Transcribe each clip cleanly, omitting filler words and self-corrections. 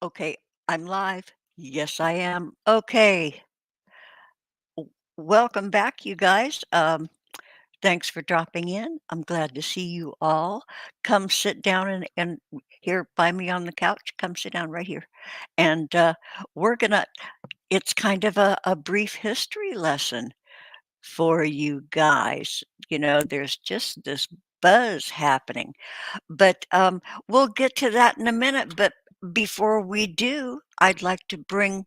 Okay, I'm live. Yes, I am. Okay. Welcome back, you guys. Thanks for dropping in. I'm glad to see you all. Come sit down and here by me on the couch. Come sit down right here. And we're gonna it's kind of a brief history lesson for you guys. There's just this buzz happening. But we'll get to that in a minute. But before we do, I'd like to bring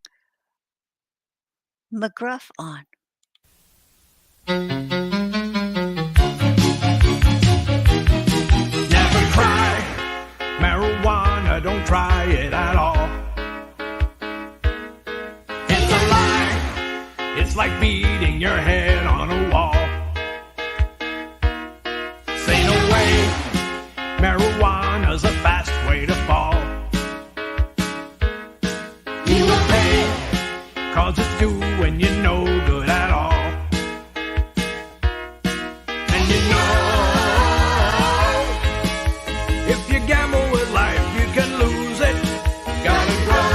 McGruff on. Never try marijuana, don't try it at all. It's a lie, it's like beating your head on a wall. Say no way, marijuana's a fast way to fall. You will pay, cause it's doing you no good at all. And you know, if you gamble with life, you can lose it. Gotta grow,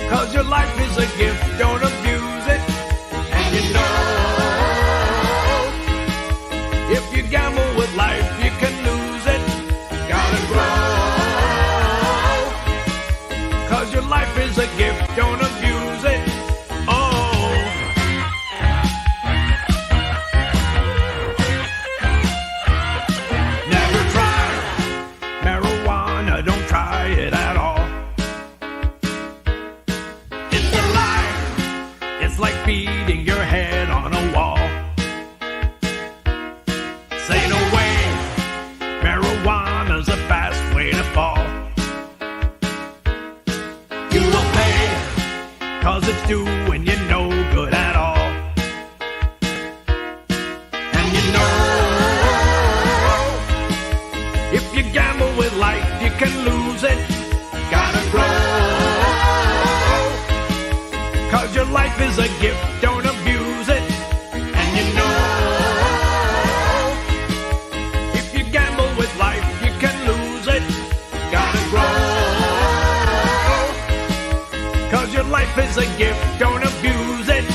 cause your life is a gift, don't abuse it. And you know, if you gamble with life, you can lose it. Gotta grow, cause your life is a gift, don't abuse it. Oh, never try marijuana, don't try it at all. It's a lie, it's like beating your head on a wall. Say no way, marijuana's a fast way to fall. You will pay, cause it's doing you no good at all. And you know, if you gamble with life, you can lose it. Gotta grow, cause your life is a gift, don't abuse it. And you know, if you gamble with life, you can lose it. Gotta grow, cause your life is a gift, don't abuse it.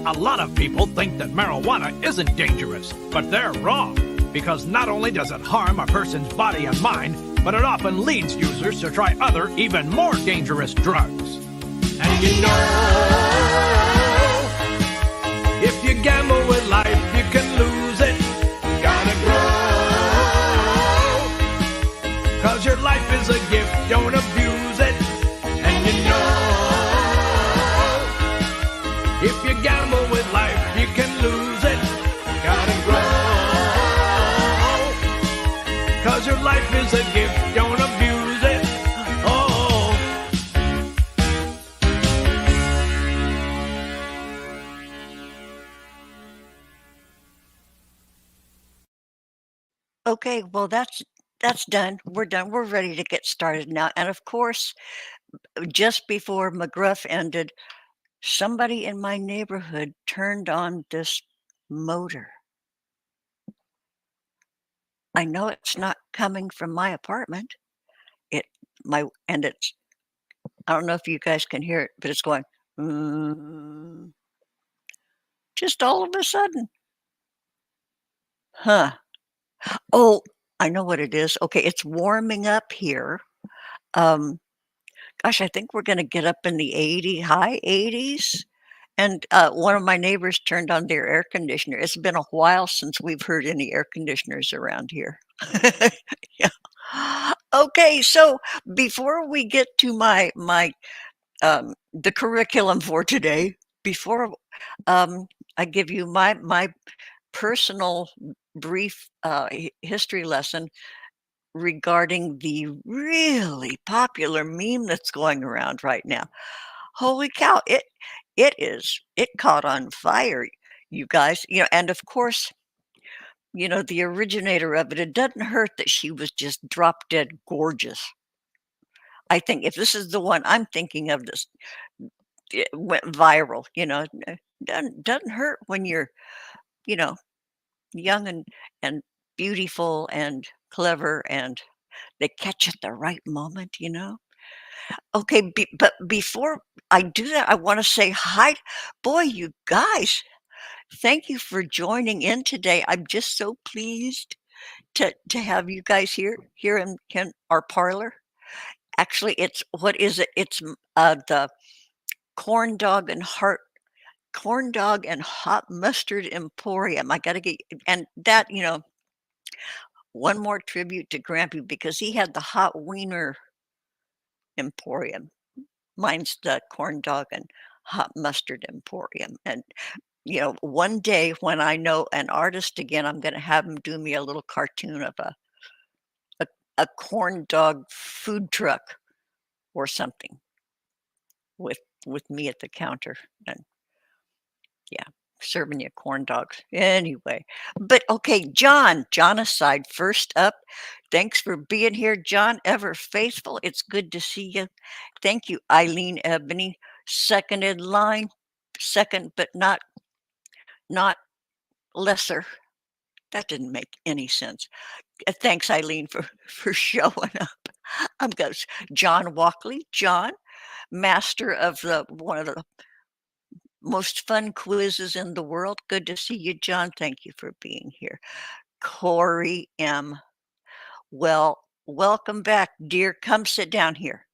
A lot of people think that marijuana isn't dangerous, but they're wrong. Because not only does it harm a person's body and mind, but it often leads users to try other, even more dangerous drugs. And you know, if you gamble with life, you can lose it. Gotta grow, cause your life is a gift, don't abuse it. And you know, if you gamble with life, you can lose it. Gotta grow, cause your life is a gift, don't abuse it. Oh, Okay, well, that's done. We're done. We're ready to get started now. And of course, just before McGruff ended, somebody in my neighborhood turned on this motor. I know it's not coming from my apartment. It my and it's I don't know if you guys can hear it, but it's going "Mm," just all of a sudden. Huh. Oh, I know what it is. Okay, it's warming up here. Um, Gosh, I think we're gonna get up in the high 80s. And, one of my neighbors turned on their air conditioner. It's been a while since we've heard any air conditioners around here. Yeah. Okay, so before we get to the curriculum for today, before, I give you my personal brief, history lesson regarding the really popular meme that's going around right now. Holy cow, it caught on fire, you guys, and of course, the originator of it doesn't hurt that she was just drop dead gorgeous. I think if this is the one I'm thinking of, this it went viral, doesn't hurt when you're, you know, young and beautiful and clever and They catch at the right moment, you know? Okay, but before I do that, I wanna say hi. Boy, you guys, thank you for joining in today. I'm just so pleased to have you guys here in our parlor. Actually, it's what is it? It's, the corn dog and heart corn dog and hot mustard emporium. I gotta get and that, one more tribute to Grampy because he had the hot wiener emporium. Mine's the corn dog and hot mustard emporium, and, one day when I know an artist again, I'm gonna have him do me a little cartoon of a a corn dog food truck or something with with me at the counter and yeah, serving you corn dogs. Anyway, but okay, John aside, first up, thanks for being here, John, ever faithful. It's good to see you. Thank you, Eileen Ebony. Seconded line, second but not lesser. That didn't make any sense. Thanks, Eileen, for showing up. I'm going John Walkley. John, master of the one of the most fun quizzes in the world. Good to see you, John. Thank you for being here. Corey M. Well, welcome back, dear. Come sit down here.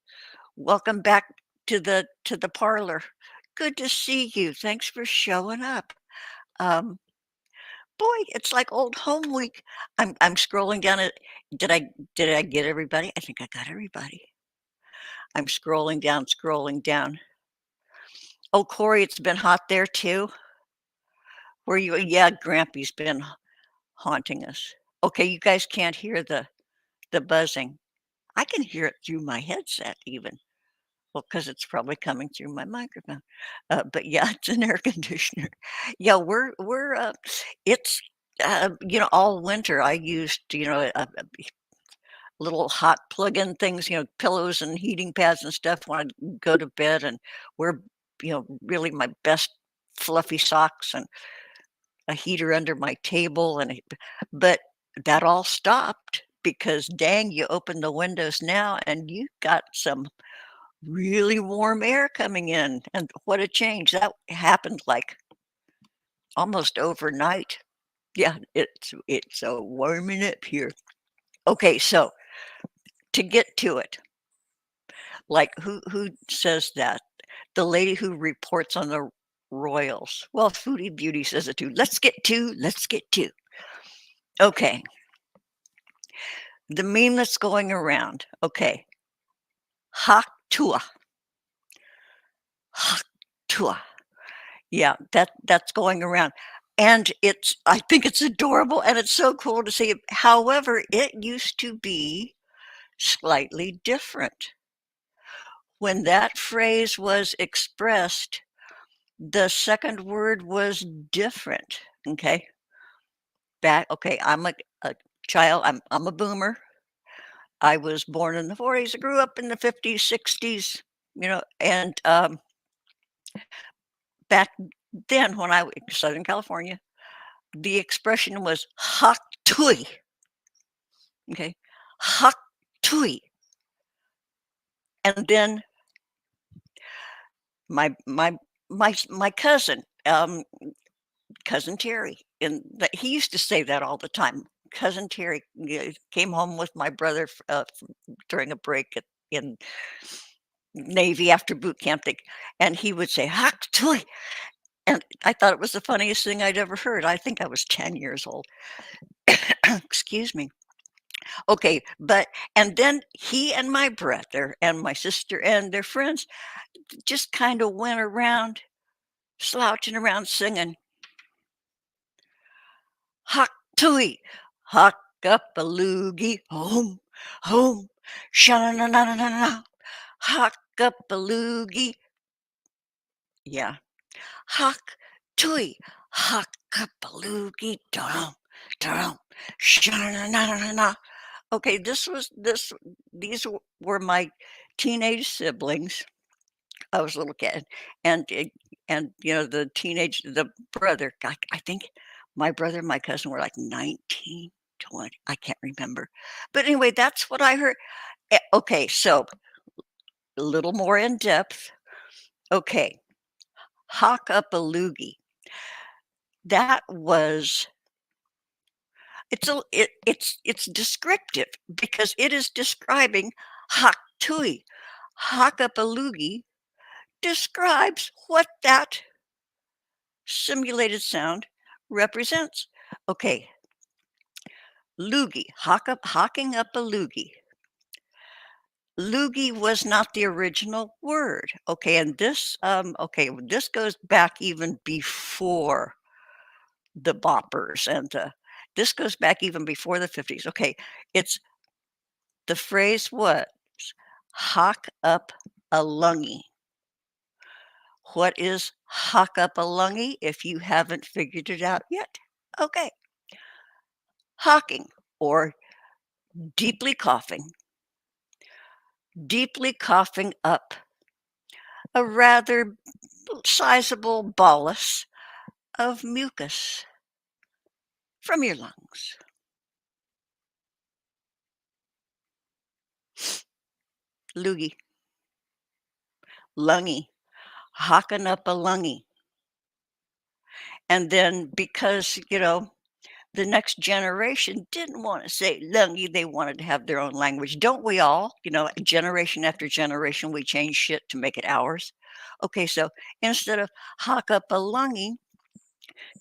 Welcome back to the parlor. Good to see you. Thanks for showing up. Um, boy, it's like old home week. I'm scrolling down it. Did I get everybody? I think I got everybody. I'm scrolling down, scrolling down. Oh, Corey, it's been hot there too. Where you? Yeah, Grampy's been haunting us. Okay, you guys can't hear the buzzing. I can hear it through my headset even. Well, because it's probably coming through my microphone. But yeah, it's an air conditioner. Yeah, it's, all winter I used, little hot plug-in things, pillows and heating pads and stuff when I go to bed and wear, really my best fluffy socks and a heater under my table but that all stopped because dang, you open the windows now and you got some really warm air coming in, and what a change. That happened, like, almost overnight. Yeah, it's so warming up here. Okay, so to get to it, like, who says that? The lady who reports on the royals. Well, Foodie Beauty says it too. Let's get to. Okay, the meme that's going around. Okay, Haktua. Haktua. Yeah, that's going around. And I think it's adorable and it's so cool to see it. However, it used to be slightly different. When that phrase was expressed, the second word was different. Okay. Okay, I'm a child, I'm a boomer. I was born in the 40s. I grew up in the 50s, 60s, and back then when I was in Southern California, the expression was "hak tui." Okay, "hak tui," and then my cousin, cousin Terry, and he used to say that all the time. Cousin Terry came home with my brother during a break in Navy after boot camp, and he would say "hak tui," and I thought it was the funniest thing I'd ever heard. I think I was 10 years old. Excuse me. Okay, and then he and my brother and my sister and their friends just kind of went around slouching around singing "Hawk Tui, Hawk up a loogie, home, home, sha na na na na na, Hawk up a loogie." Yeah, "Hawk Tui, Hawk up a loogie, dum, dum, sha na na na na na." Okay, these were my teenage siblings. I was a little kid, and the brother. I think my brother and my cousin were like 19, I can't remember. But anyway, that's what I heard. Okay, so a little more in depth. Okay, hock up a loogie. That was it's descriptive because it is describing hock tui. Hock up a loogie describes what that simulated sound represents. Okay, loogie, hocking up a loogie. Loogie was not the original word. Okay, and this goes back even before the boppers and this goes back even before the 50s. Okay, it's the phrase was hock up a lungy. What is hock up a lungy if you haven't figured it out yet? Okay, hawking or deeply coughing, deeply coughing up a rather sizable bolus of mucus from your lungs. Loogie, lungy, hocking up a lungy. And then because, the next generation didn't want to say lungy, they wanted to have their own language. Don't we all? Generation after generation, we change shit to make it ours. Okay, so instead of hock up a lungy,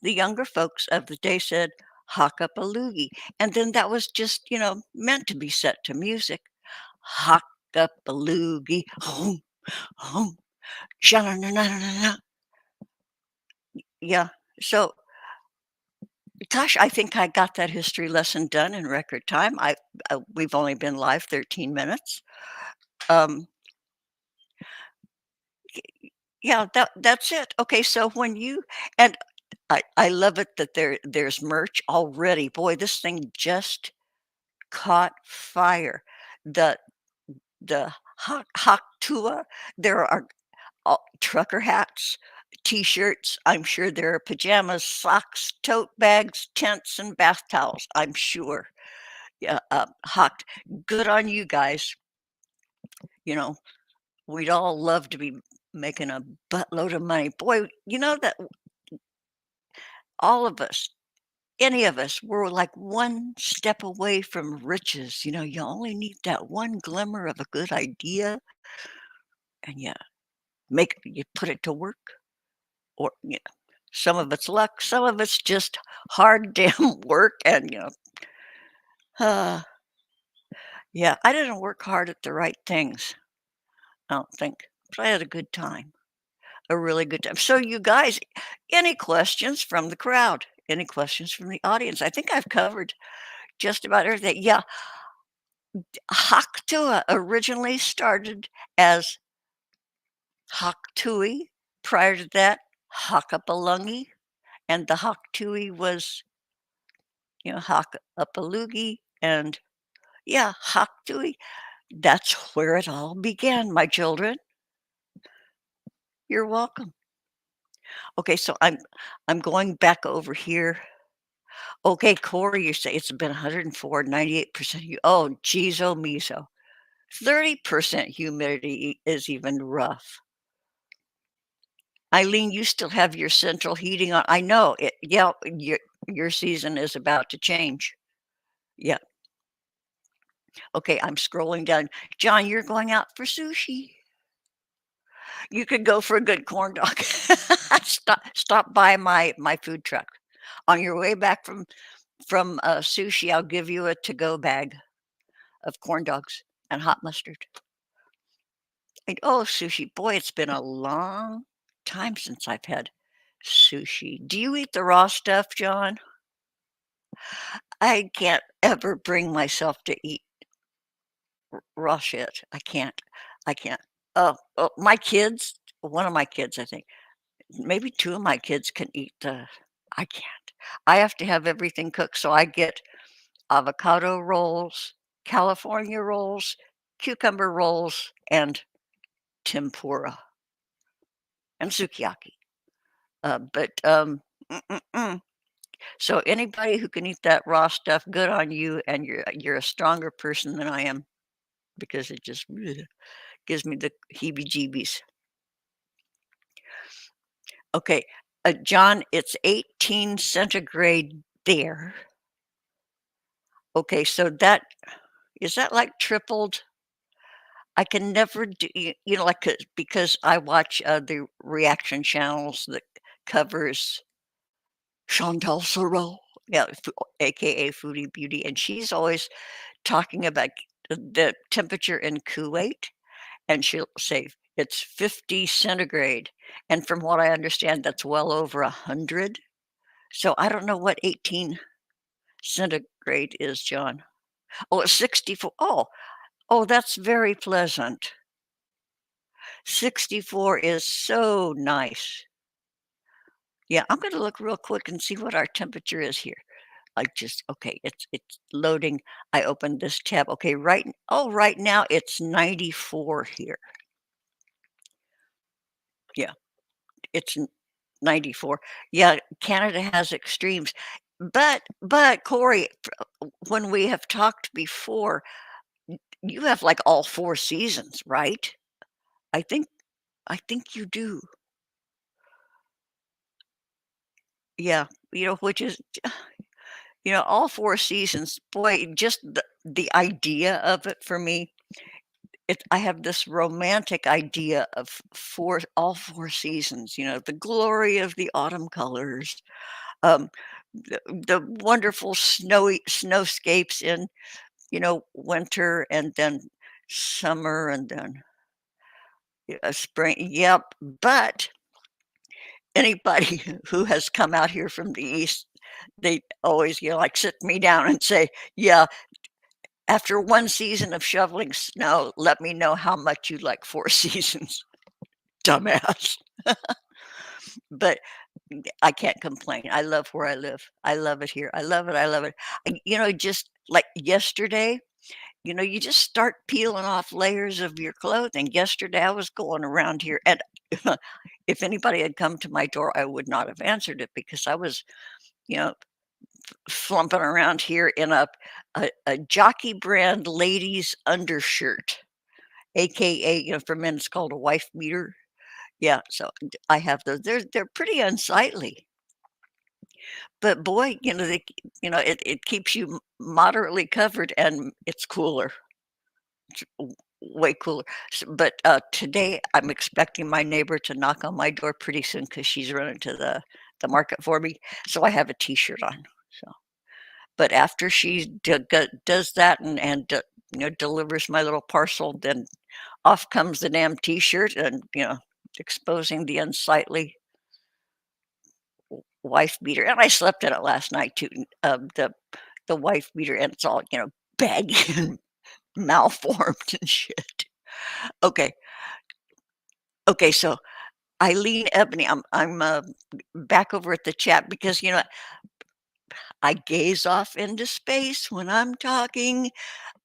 the younger folks of the day said hock up a loogie. And then that was just, meant to be set to music. Hock up a loogie. Home, home, sha-na-na-na-na-na. Yeah. So gosh, I think I got that history lesson done in record time. We've only been live 13 minutes. Um, yeah, that's it. Okay, so when you and I love it that there's merch already. Boy, this thing just caught fire. The the Haktua, there are trucker hats, t-shirts. I'm sure there are pajamas, socks, tote bags, tents, and bath towels. I'm sure. Yeah, Hawk, good on you guys. You know, we'd all love to be making a buttload of money. Boy, you know that all of us, any of us, we're like one step away from riches. You only need that one glimmer of a good idea and you put it to work or some of it's luck, some of it's just hard damn work and uh, yeah, I didn't work hard at the right things. I don't think. But I had a good time. A really good time. So you guys, any questions from the crowd? Any questions from the audience? I think I've covered just about everything. Yeah, Haktua originally started as Haktui. Prior to that, Hakapalungi, and the Haktui was, Hakapalugi, and yeah, Haktui. That's where it all began, my children. You're welcome. Okay, so I'm going back over here. Okay, Corey, you say it's been 104, 98%. Oh, geez, oh, miso. 30% humidity is even rough. Eileen, you still have your central heating on. I know it. Yeah, your season is about to change. Yeah. Okay, I'm scrolling down. John, you're going out for sushi. You could go for a good corn dog. Stop by my food truck. On your way back from sushi, I'll give you a to-go bag of corn dogs and hot mustard. And, oh, sushi. Boy, it's been a long time since I've had sushi. Do you eat the raw stuff, John? I can't ever bring myself to eat raw shit. I can't. I can't. Oh, my kids, one of my kids, I think, maybe two of my kids can eat the. I can't. I have to have everything cooked. So I get avocado rolls, California rolls, cucumber rolls, and tempura and sukiyaki. But mm, mm, mm. So anybody who can eat that raw stuff, good on you, and you're a stronger person than I am because it just gives me the heebie-jeebies. Okay, John, it's 18 centigrade there. Okay, so that is that like tripled? I can never do, like, because I watch the reaction channels that covers Chantal Sorrell, yeah, AKA Foodie Beauty, and she's always talking about the temperature in Kuwait, and she'll say it's 50 centigrade, and from what I understand, that's well over 100. So I don't know what 18 centigrade is, John. Oh, it's 64. Oh, that's very pleasant. 64 is so nice. Yeah, I'm gonna look real quick and see what our temperature is here. Okay, it's loading. I opened this tab. Okay, right now it's 94 here. Yeah, it's 94. Yeah, Canada has extremes. But Corey, when we have talked before, you have like all 4 seasons, right? I think I think you do. Yeah, which is all 4 seasons. Boy, just the idea of it for me, I have this romantic idea of all 4 seasons, the glory of the autumn colors, um, the wonderful snowscapes in, winter and then summer and then, spring. Yep, but anybody who has come out here from the East, they always, like, sit me down and say, "Yeah, after 1 season of shoveling snow, let me know how much you like 4 seasons." Dumbass. But I can't complain. I love where I live. I love it here. I love it, I love it. Just like yesterday, you just start peeling off layers of your clothing. Yesterday, I was going around here, and if anybody had come to my door, I would not have answered it because I was, you know, flumping around here in a Jockey brand ladies undershirt, AKA, for men, it's called a wife beater. Yeah, so I have those. They're pretty unsightly, but boy, it keeps you moderately covered and it's cooler. It's way cooler. But today I'm expecting my neighbor to knock on my door pretty soon because she's running to the market for me. So I have a t-shirt on. So, but after she does that and delivers my little parcel, then off comes the damn t-shirt and exposing the unsightly wife beater. And I slept in it last night too. The wife beater, and it's all baggy and malformed and shit. Okay, okay. So Eileen Ebony, I'm back over at the chat because I gaze off into space when I'm talking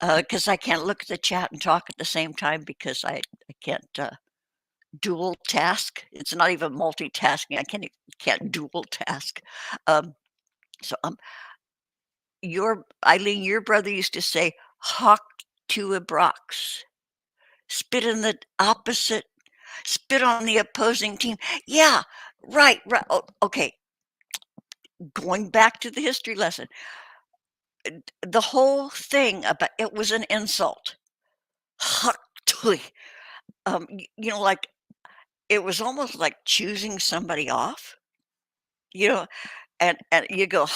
because I can't look at the chat and talk at the same time because I can't dual task. It's not even multitasking. I can't dual task. Um, so your Eileen, your brother used to say, "Hawk to a Brox, spit in the opposite, spit on the opposing team." Yeah, right, right. Oh, okay, going back to the history lesson, the whole thing about it was an insult. Hawk to, like it was almost like choosing somebody off, you know, and you go,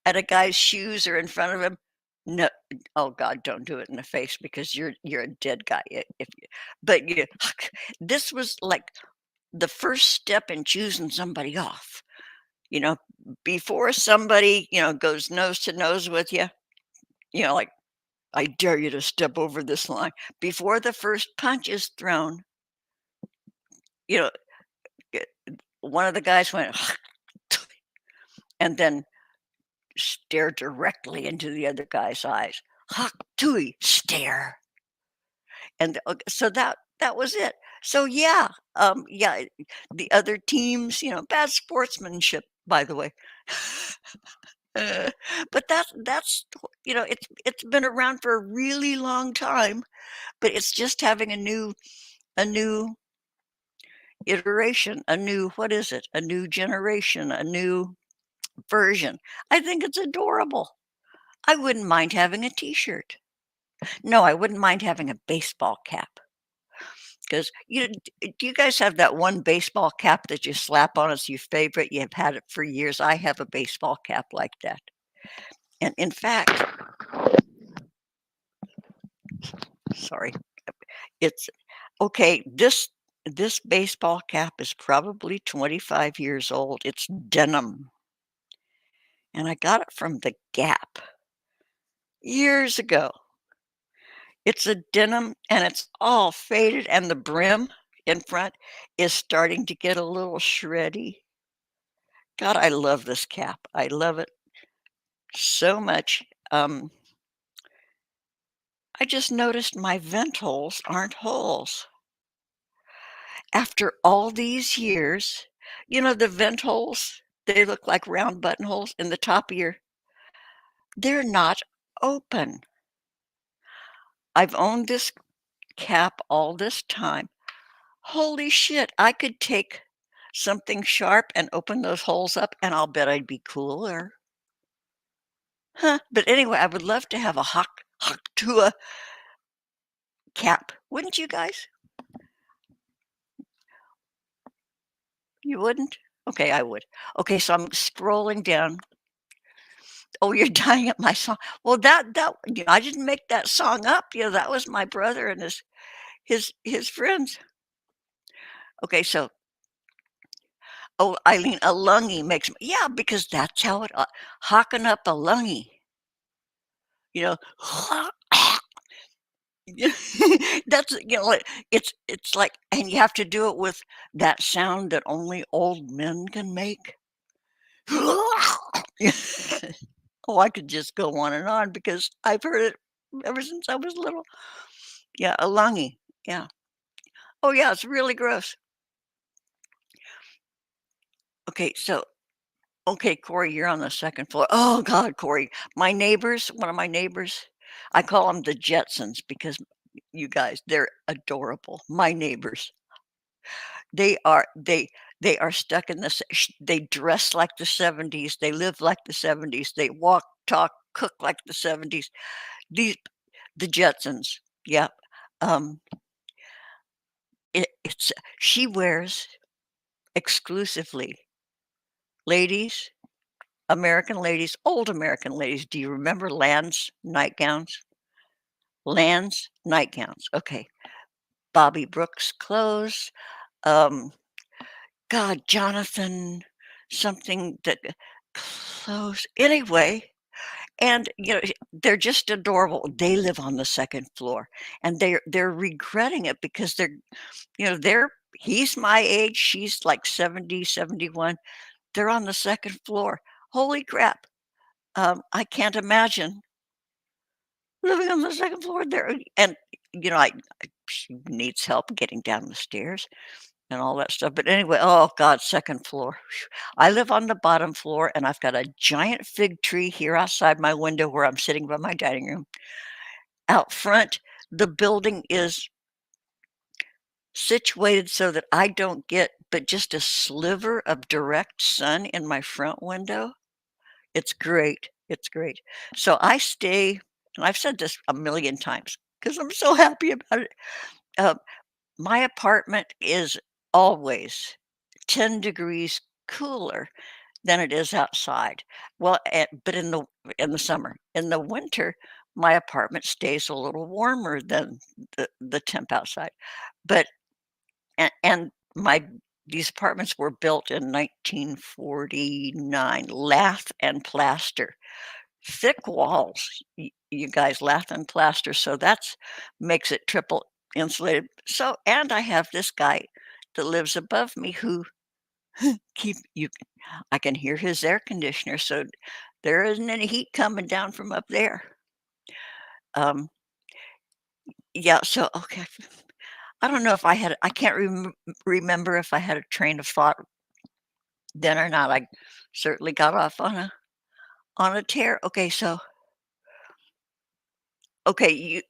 and a guy's shoes are in front of him. No, oh God, don't do it in the face because you're a dead guy. If you, but this was like the first step in choosing somebody off. You know, before somebody goes nose to nose with you, like I dare you to step over this line. Before the first punch is thrown, you know, eh, one of the guys went and then stare directly into the other guy's eyes. Hak tui, stare. And so that was it. So, yeah, yeah, the other teams, bad sportsmanship, by the way. Uh, but that's it's been around for a really long time, but it's just having a new iteration, a new what is it? A new generation, a new version. I think it's adorable. I wouldn't mind having a T-shirt. No, I wouldn't mind having a baseball cap. 'Cause, do you guys have that one baseball cap that you slap on as your favorite? You've had it for years. I have a baseball cap like that. And in fact, sorry, it's okay, this baseball cap is probably 25 years old. It's denim, and I got it from the Gap years ago. It's a denim, and it's all faded, and the brim in front is starting to get a little shreddy. God, I love this cap. I love it so much. I just noticed my vent holes aren't holes. After all these years, the vent holes, they look like round buttonholes in the top of they're not open. I've owned this cap all this time. Holy shit, I could take something sharp and open those holes up, and I'll bet I'd be cooler. Huh, but anyway, I would love to have a Haktua cap. Wouldn't you guys? You wouldn't? Okay, I would. Okay, so I'm scrolling down. Oh, you're dying at my song. Well, I didn't make that song up. That was my brother and his friends. Okay, so Eileen, a lungy makes me, yeah, because that's how it hocking up a lungy. You know, that's it's like, and you have to do it with that sound that only old men can make. Oh, I could just go on and on because I've heard it ever since I was little. Yeah, a lungy. Yeah. Oh, yeah, it's really gross. Okay, so okay, Corey, you're on the second floor. Oh God, Corey, one of my neighbors, I call them the Jetsons because you guys, they're adorable. My neighbors, they are stuck in this. They dress like the '70s. They live like the '70s. They walk, talk, cook like the '70s. These the Jetsons. Yeah. Um, it's she wears exclusively ladies, American ladies, old American ladies. Do you remember Lan's nightgowns? Lan's nightgowns. Okay. Bobby Brooks clothes. Um, God, Jonathan, something that clothes. Anyway, and they're just adorable. They live on the second floor, and they're regretting it because they're he's my age. She's like 70, 71. They're on the second floor. Holy crap. I can't imagine living on the second floor there, and, she needs help getting down the stairs and all that stuff, but anyway, oh god, second floor. Phew. I live on the bottom floor, and I've got a giant fig tree here outside my window where I'm sitting by my dining room. Out front, the building is situated so that I don't get but just a sliver of direct sun in my front window. It's great, it's great. So I stay, and I've said this a million times because 'cause I'm so happy about it. Uh, my apartment is always 10 degrees cooler than it is outside. Well, but in the summer. In the winter, my apartment stays a little warmer than the temp outside. But and my these apartments were built in 1949, lath and plaster. Thick walls, you guys, lath and plaster, so that's makes it triple insulated. So and I have this guy that lives above me who keep you I can hear his air conditioner, so there isn't any heat coming down from up there. Um, yeah, so okay. I don't know if I can't remember if I had a train of thought then or not. I certainly got off on a tear. Okay,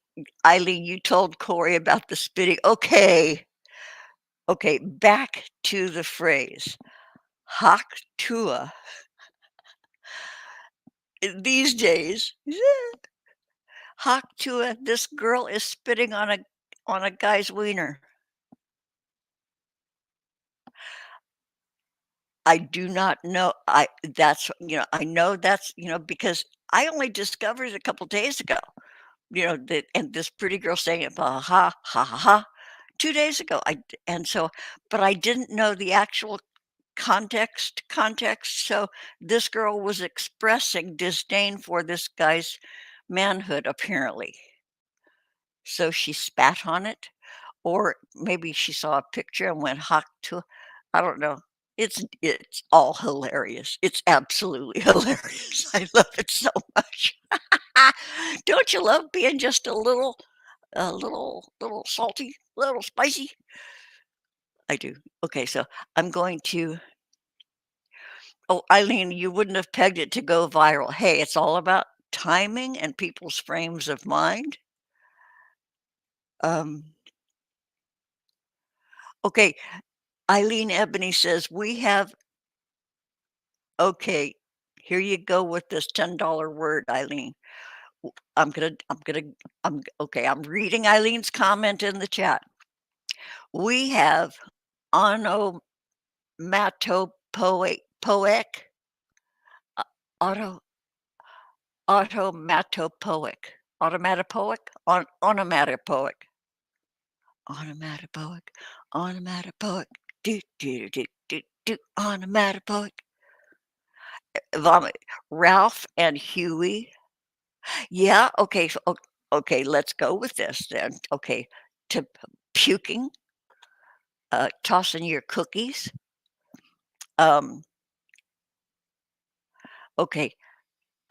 Eileen, you told Corey about the spitting. Okay, back to the phrase "hock tua." These days, hock tua. This girl is spitting on a guy's wiener. I do not know. I know that's because I only discovered it a couple days ago. That and this pretty girl saying it, ha ha ha ha ha, 2 days ago. But I didn't know the actual context. So this girl was expressing disdain for this guy's manhood, apparently. So she spat on it, or maybe she saw a picture and went hock to. I don't know. It's all hilarious. It's absolutely hilarious. I love it so much. Don't you love being just a little salty, a little spicy? I do. Okay, so I'm going to. Oh, Eileen, you wouldn't have pegged it to go viral. Hey, it's all about timing and people's frames of mind. Um, okay, Eileen Ebony says we have. Okay, here you go with this $10 word, Eileen. Okay. I'm reading Eileen's comment in the chat. We have onomatopoeic, uh, auto, onomatopoeic, onomatopoeic, onomatopoeic. Vomit. Ralph and Huey. Yeah. Okay. Okay. Let's go with this then. Okay. To puking, tossing your cookies. Um, okay.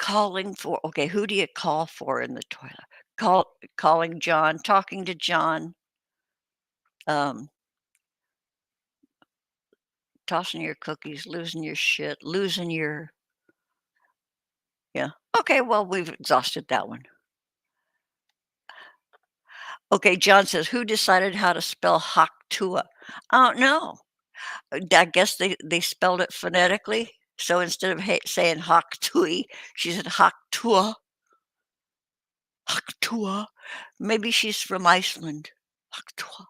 Okay. Who do you call for in the toilet? Calling John, talking to John. Um, tossing your cookies, losing your shit, losing your. Yeah. Okay. Well, we've exhausted that one. Okay. John says, who decided how to spell Haktua? I don't know. I guess they spelled it phonetically. So instead of saying Haktui, she said Haktua. Haktua. Maybe she's from Iceland. Haktua.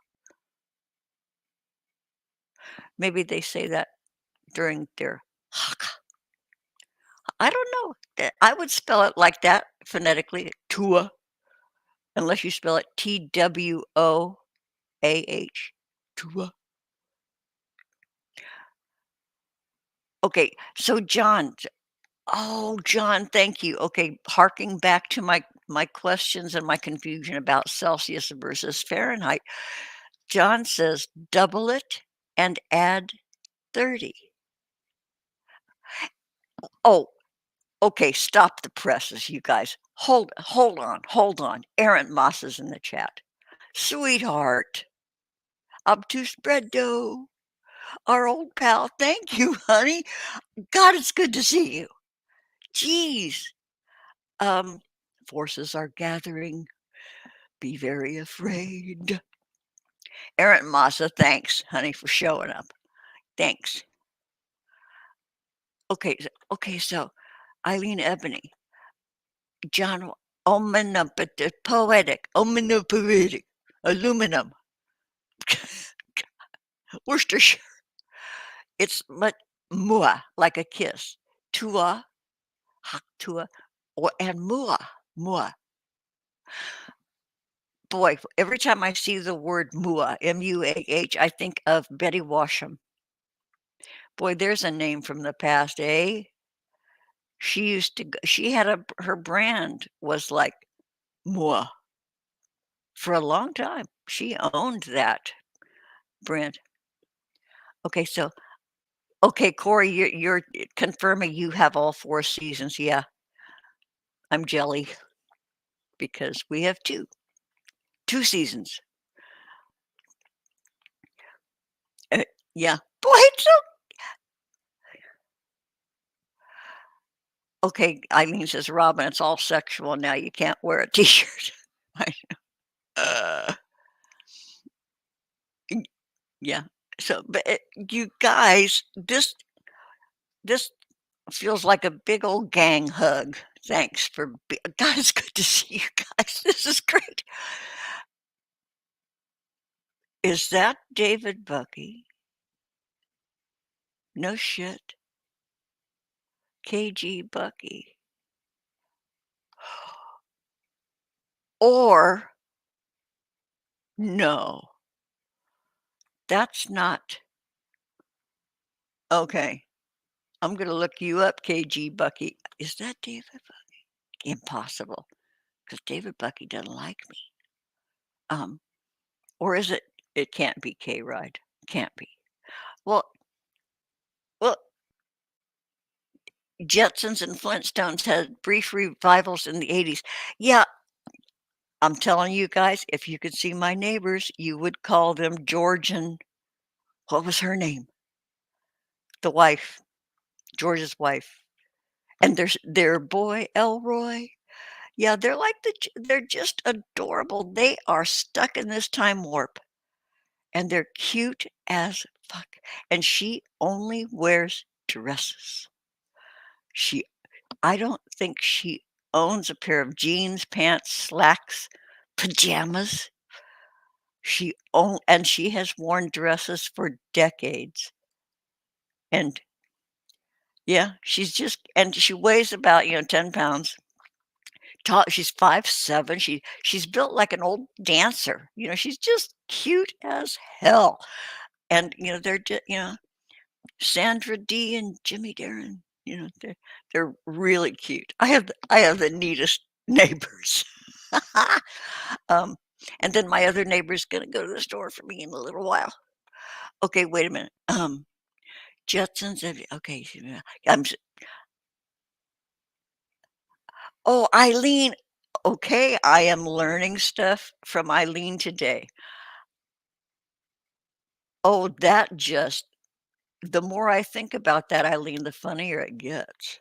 Maybe they say that during their Haka. I don't know. I would spell it like that phonetically, Tua, unless you spell it Twoah. Tua. Okay, so John. Oh, John, thank you. Okay, harking back to my questions and my confusion about Celsius versus Fahrenheit. John says double it and add 30. Oh, okay, stop the presses, you guys. Hold on. Aaron Moss is in the chat. Sweetheart, obtuse bread dough. Our old pal. Thank you, honey. God, it's good to see you. Jeez. Forces are gathering. Be very afraid. Aaron Massa, thanks, honey, for showing up. Thanks. Okay, so Eileen Ebony, John, poetic, aluminum, Worcestershire. It's mua, like a kiss. Tua, haktua, and mua. Boy, every time I see the word mua, M-U-A-H, I think of Betty Washam. Boy, there's a name from the past, eh? She had her brand was like mua for a long time. She owned that brand. Okay, Corey, you're confirming you have all 4 seasons. Yeah. I'm jelly because we have 2 seasons. Yeah. Boy, it's so okay, Eileen says, "Robin, it's all sexual now, you can't wear a t-shirt." I uh, y yeah. So, but you guys, this feels like a big old gang hug. Thanks for be God, it's good to see you guys. This is great. Is that David Bucky? No shit. KG Bucky. Or no, that's not okay. I'm gonna look you up, KG Bucky. Is that David Bucky? Impossible, because David Bucky doesn't like me. Um, or is it? It can't be K Ride. Can't be. Well, well, Jetsons and Flintstones had brief revivals in the '80s. Yeah, I'm telling you guys, if you could see my neighbors, you would call them Georgian. What was her name? The wife, George's wife, and their boy Elroy. Yeah, they're like they're just adorable. They are stuck in this time warp, and they're cute as fuck. And she only wears dresses. She I don't think she owns a pair of jeans, pants, slacks, pajamas. And she has worn dresses for decades. And yeah, and she weighs about, 10 pounds. Tall, she's 5'7". She's built like an old dancer. She's just cute as hell. And, they're just, Sandra Dee and Jimmy Darren, they're really cute. I have the neatest neighbors. Um, and then my other neighbor's gonna go to the store for me in a little while. Okay, wait a minute. Jetsons, okay, yeah, oh, Eileen. Okay, I am learning stuff from Eileen today. Oh, that just the more I think about that, Eileen, the funnier it gets.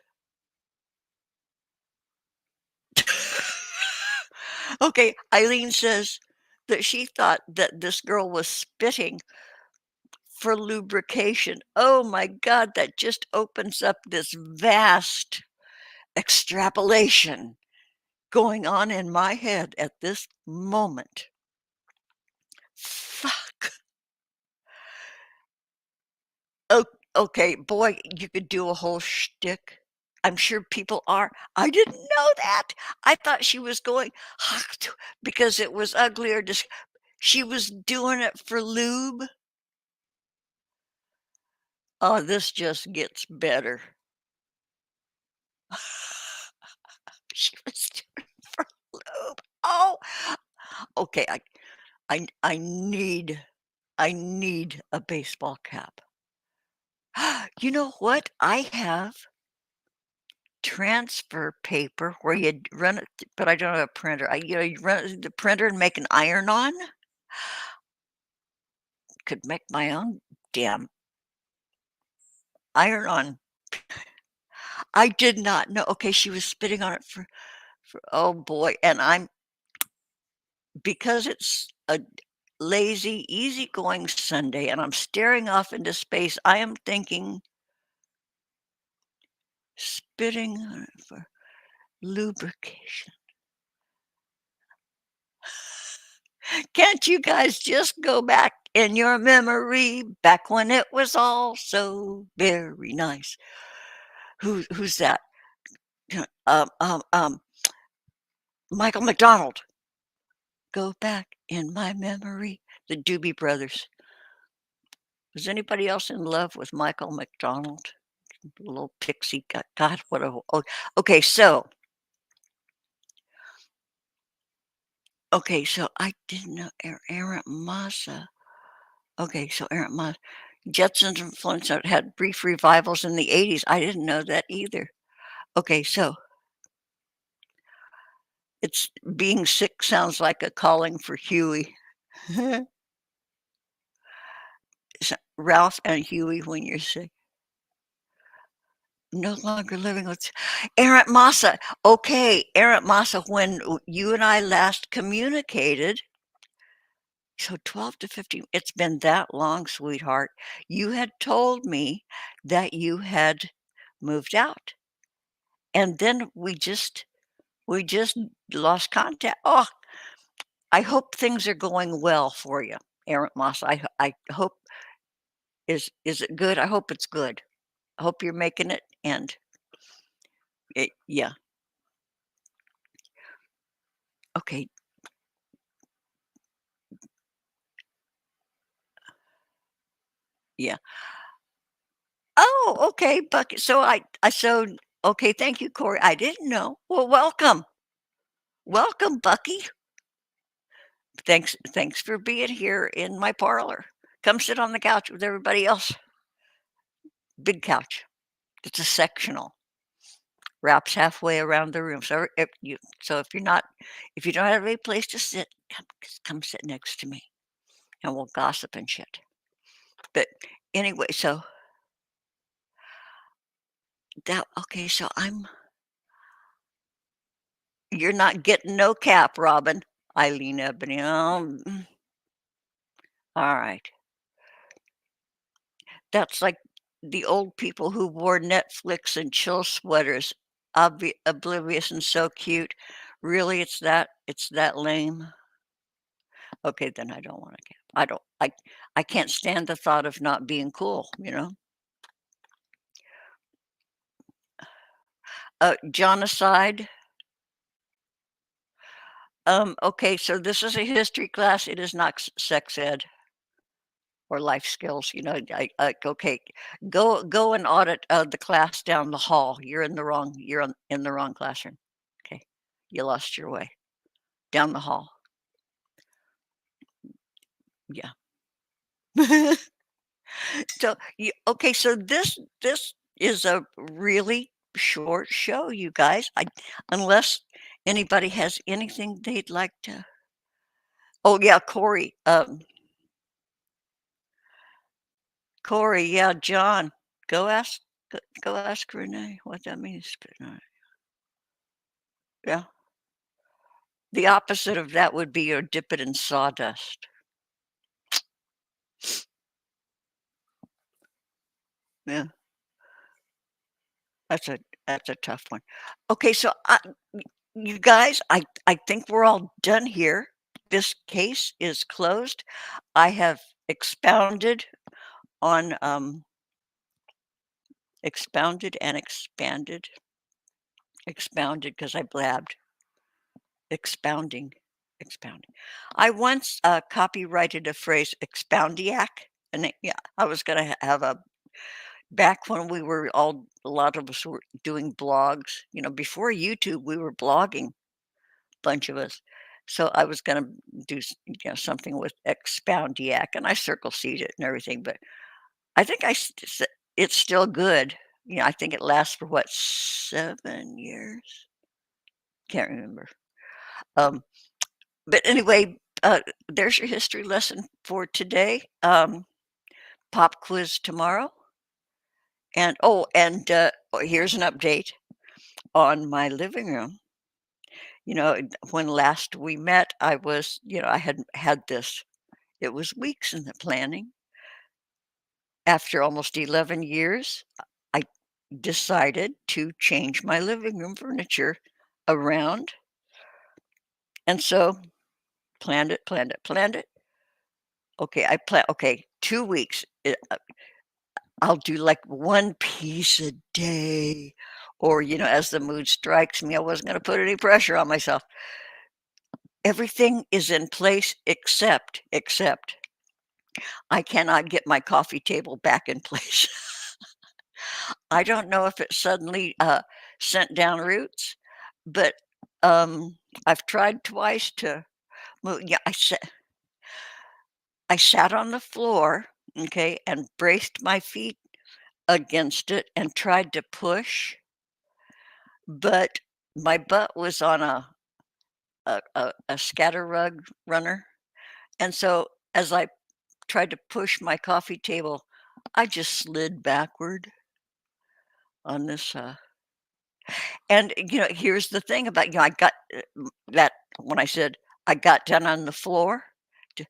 Okay, Eileen says that she thought that this girl was spitting for lubrication. Oh my God, that just opens up this vast extrapolation going on in my head at this moment. Fuck. O Okay, boy, you could do a whole shtick. I'm sure people are. I didn't know that. I thought she was going because it was ugly or just she was doing it for lube. Oh, this just gets better. She was doing it for lube. Oh, okay. I need a baseball cap. You know what? I have transfer paper where you run it, but I don't have a printer. You run it through the printer and make an iron-on. Could make my own damn iron-on. I did not know. Okay, she was spitting on it for oh boy, and because it's a lazy, easygoing Sunday and I'm staring off into space, I am thinking spitting on it for lubrication. Can't you guys just go back in your memory back when it was all so very nice? Who's that? Um, um, um, Michael McDonald. Go back in my memory. The Doobie Brothers. Was anybody else in love with Michael McDonald? Little pixie cut. God, what a okay. So I didn't know Aaron Massa. Okay, so Aaron Massa. Jetsons and Flintstones had brief revivals in the '80s. I didn't know that either. Okay, so it's being sick sounds like a calling for Huey. Ralph and Huey when you're sick. No longer living with Aunt Massa. Okay, Aunt Massa, when you and I last communicated, so 12 to 15, it's been that long, sweetheart. You had told me that you had moved out. And then we just lost contact. Oh, I hope things are going well for you, Aunt Massa. I hope is it good? I hope it's good. I hope you're making it and yeah. Okay. Yeah. Oh, okay, Bucky. So okay, thank you, Corey. I didn't know. Well, welcome. Welcome, Bucky. Thanks for being here in my parlor. Come sit on the couch with everybody else. Big couch. It's a sectional. Wraps halfway around the room. So if you don't have any place to sit, come sit next to me and we'll gossip and shit. But anyway, so that okay, so you're not getting no cap, Robin. Eileen Ebony. All right. That's like the old people who wore Netflix and chill sweaters, oblivious and so cute. Really, it's that lame. Okay, then I don't want to cap. I can't stand the thought of not being cool, you know? John aside, okay, so this is a history class. It is not sex ed or life skills. Okay, go and audit the class down the hall. You're in the wrong classroom. Okay, you lost your way down the hall. Yeah. Okay, so this is a really short show, you guys. Unless anybody has anything they'd like to. Oh yeah, Corey. Corey, yeah, John. Go ask Renee what that means. Yeah. The opposite of that would be your dip it in sawdust. Yeah, that's a tough one. Okay, so you guys, I think we're all done here. This case is closed. I have expounded on expounded and expanded. Expounded because I blabbed. Expounding. Expounding. I once copyrighted a phrase expoundiac, and yeah, I was going to have a back when a lot of us were doing blogs, before YouTube, we were blogging, bunch of us. So I was going to do something with expoundiac, and I circle seed it and everything. But I think it's still good. I think it lasts for what, 7 years? Can't remember. But anyway, there's your history lesson for today. Pop quiz tomorrow. And here's an update on my living room. When last we met, I had this. It was weeks in the planning. After almost 11 years, I decided to change my living room furniture around. And so planned it. Okay, 2 weeks. I'll do like one piece a day, or as the mood strikes me. I wasn't going to put any pressure on myself. Everything is in place except I cannot get my coffee table back in place. I don't know if it suddenly sent down roots, but I've tried twice to move. Yeah, I sat on the floor, okay, and braced my feet against it and tried to push, but my butt was on a scatter rug runner, and so as I tried to push my coffee table, I just slid backward on this, and, here's the thing about, I got, that when I said I got down on the floor, d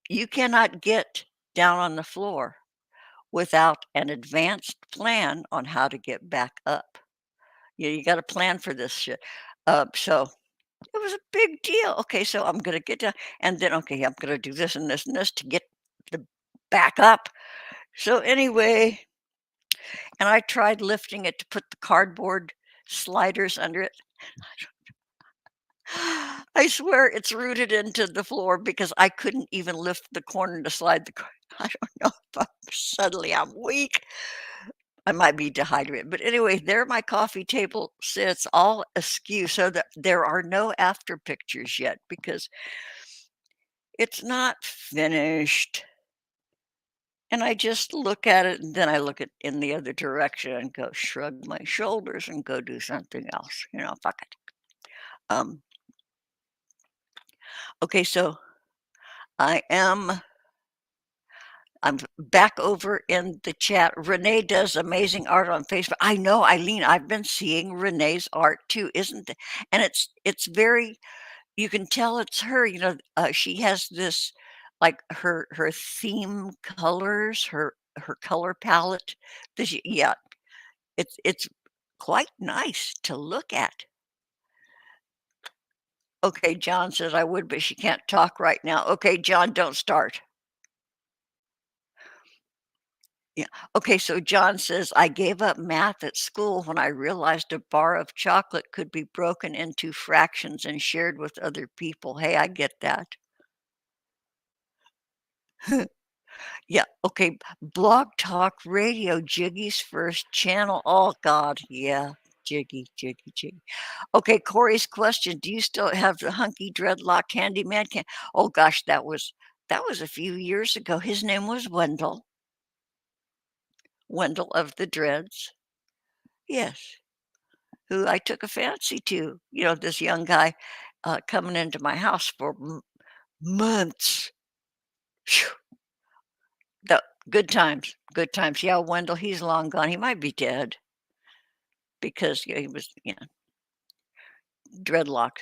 you cannot get down on the floor without an advanced plan on how to get back up. You gotta plan for this shit. So it was a big deal. Okay, so I'm gonna get down, and then, okay, I'm gonna do this and this and this to get the back up. So anyway, and I tried lifting it to put the cardboard sliders under it. I swear it's rooted into the floor because I couldn't even lift the corner to slide the car. I don't know if suddenly I'm weak. I might be dehydrated. But anyway, there my coffee table sits all askew so that there are no after pictures yet because it's not finished. And I just look at it and then I look at in the other direction and go shrug my shoulders and go do something else. Fuck it. Um, okay, so I am I'm back over in the chat. Renee does amazing art on Facebook. I know, Eileen, I've been seeing Renee's art too, isn't it? And it's very, you can tell it's her, she has this, like, her theme colors, her color palette. Yeah, it's quite nice to look at. Okay, John says I would, but she can't talk right now. Okay, John, don't start. Yeah. Okay, so John says, I gave up math at school when I realized a bar of chocolate could be broken into fractions and shared with other people. Hey, I get that. Yeah. Okay. Blog Talk Radio, Jiggy's first channel. Oh, God. Yeah. Jiggy, Jiggy, Jiggy. Okay. Corey's question. Do you still have the hunky dreadlock handyman? Oh, gosh. That was a few years ago. His name was Wendell of the Dreads. Yes. Who I took a fancy to, this young guy, coming into my house for months. Phew, the good times, good times. Yeah, Wendell, he's long gone. He might be dead because he was, dreadlocked.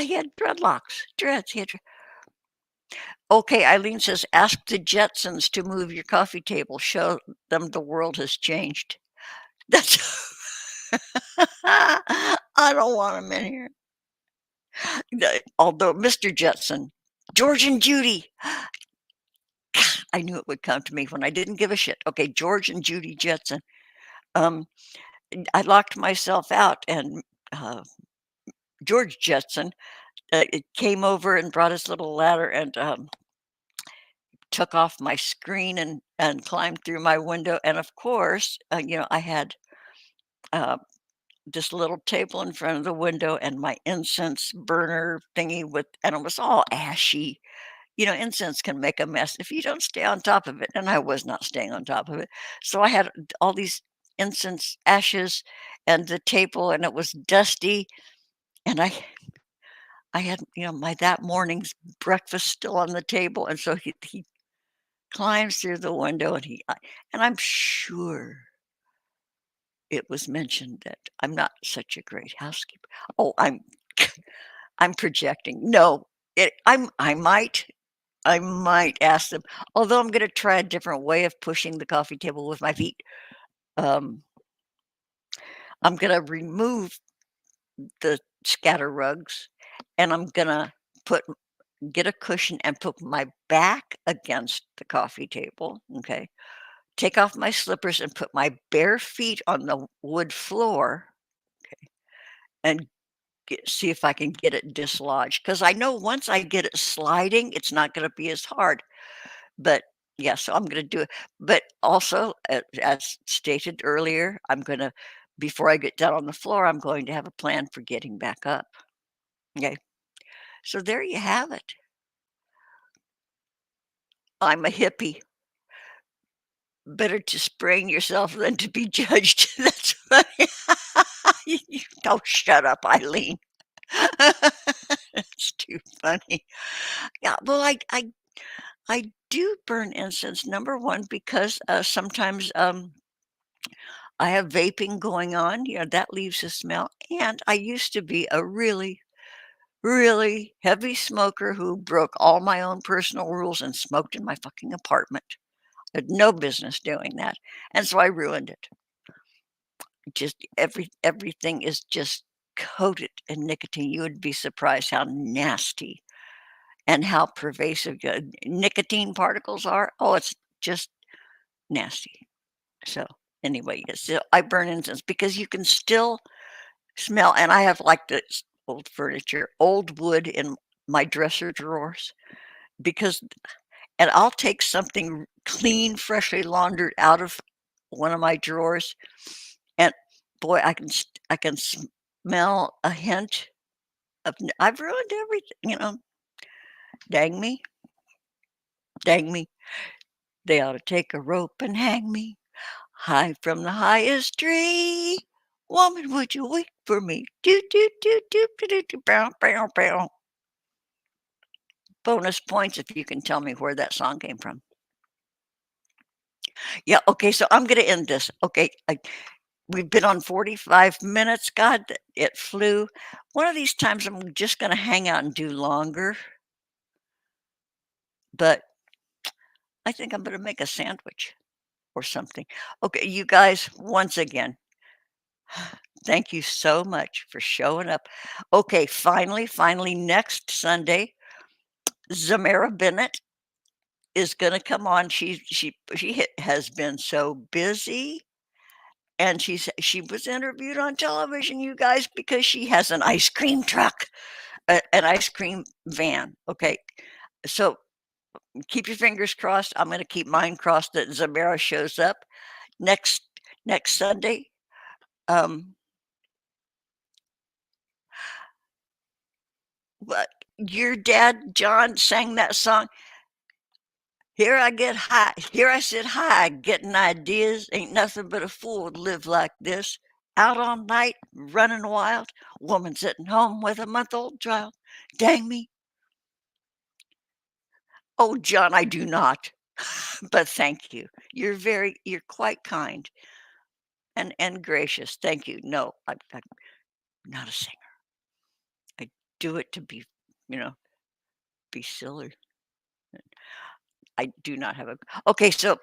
He had dreadlocks, dreads. Okay, Eileen says, ask the Jetsons to move your coffee table. Show them the world has changed. That's. I don't want him in here. Although Mr. Jetson, George and Judy, I knew it would come to me when I didn't give a shit. Okay, George and Judy Jetson. Um, I locked myself out, and George Jetson it came over and brought his little ladder and took off my screen and climbed through my window. And of course, I had uh, this little table in front of the window and my incense burner thingy and it was all ashy. Incense can make a mess if you don't stay on top of it, and I was not staying on top of it. So I had all these incense ashes and the table, and it was dusty, and I had, my that morning's breakfast still on the table, and so he climbs through the window, and I'm sure it was mentioned that I'm not such a great housekeeper. Oh, I'm projecting. No, I might ask them, although I'm gonna try a different way of pushing the coffee table with my feet. Um, I'm gonna remove the scatter rugs, and I'm gonna get a cushion and put my back against the coffee table, okay? Take off my slippers and put my bare feet on the wood floor, okay, and see if I can get it dislodged. Because I know once I get it sliding, it's not gonna be as hard. But yeah, so I'm gonna do it. But also, as stated earlier, before I get down on the floor, I'm going to have a plan for getting back up. Okay. So there you have it. I'm a hippie. Better to sprain yourself than to be judged. That's funny. Don't shut up, Eileen. It's too funny. Yeah, well, I do burn incense, number 1, because, sometimes, I have vaping going on, that leaves a smell, and I used to be a really, really heavy smoker who broke all my own personal rules and smoked in my fucking apartment. Had no business doing that, and so I ruined it. Just everything is just coated in nicotine. You would be surprised how nasty and how pervasive nicotine particles are. Oh, it's just nasty. So anyway, yes, so I burn incense because you can still smell, and I have like this old furniture, old wood in my dresser drawers because, and I'll take something clean, freshly laundered out of one of my drawers, and boy, I can smell a hint of I've ruined everything, Dang me, dang me. They ought to take a rope and hang me high from the highest tree. Woman, would you wait for me? Do do do do do do do bow bow bow. Bonus points if you can tell me where that song came from. Yeah, okay, so I'm gonna end this. Okay, we've been on 45 minutes. God, it flew. One of these times I'm just gonna hang out and do longer, but I think I'm gonna make a sandwich or something. Okay, you guys, once again, thank you so much for showing up. Okay, finally, next Sunday, Zamara Bennett is gonna come on. Has been so busy, and she was interviewed on television, you guys, because she has an ice cream truck, an ice cream van. Okay, so keep your fingers crossed. I'm gonna keep mine crossed that Zamara shows up next next Sunday. Um, but your dad, John, sang that song. Here I get high. Here I sit high, getting ideas. Ain't nothing but a fool would live like this. Out all night, running wild. Woman sitting home with a month-old child. Dang me. Oh, John, I do not. But thank you. You're quite kind and gracious. Thank you. No, I'm not a singer. I do it to you know, be silly. I do not have a. Okay, so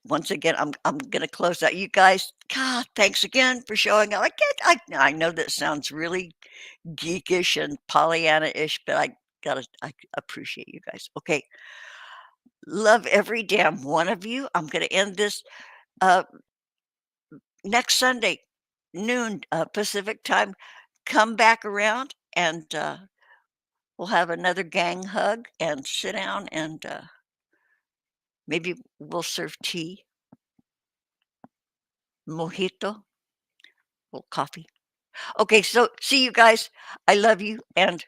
once again, I'm gonna close out. You guys, God, thanks again for showing up. I know that sounds really geekish and Pollyanna-ish, but I appreciate you guys. Okay, love every damn one of you. I'm gonna end this uh next Sunday, noon Pacific time. Come back around and we'll have another gang hug and sit down and maybe we'll serve tea, mojito, little coffee. Okay, so see you guys. I love you and